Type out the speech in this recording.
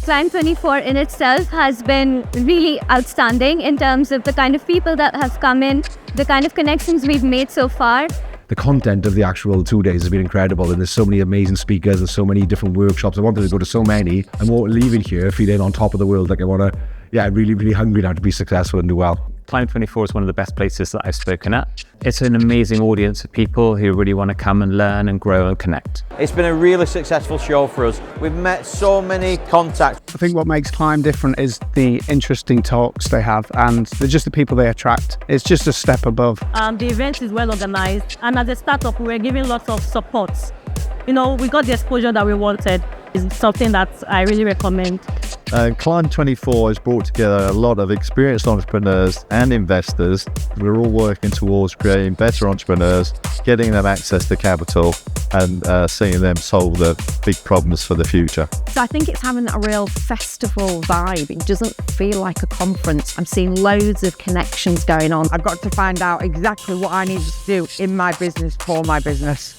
Climb24 in itself has been really outstanding in terms of the kind of people that have come in, the kind of connections we've made so far. The content of the actual 2 days has been incredible, and there's so many amazing speakers and so many different workshops. I wanted to go to so many. I'm leaving here feeling on top of the world. Like I want to, really hungry now to be successful and do well. Climb24 is one of the best places that I've spoken at. It's an amazing audience of people who really want to come and learn and grow and connect. It's been a really successful show for us. We've met so many contacts. I think what makes Climb different is the interesting talks they have and just the people they attract. It's just a step above. The event is well organized, and as a startup, we're giving lots of support. We got the exposure that we wanted. It's something that I really recommend. Climb24 has brought together a lot of experienced entrepreneurs and investors. We're all working towards creating better entrepreneurs, getting them access to capital, and seeing them solve the big problems for the future. So I think it's having a real festival vibe. It doesn't feel like a conference. I'm seeing loads of connections going on. I've got to find out exactly what I need to do in my business for my business.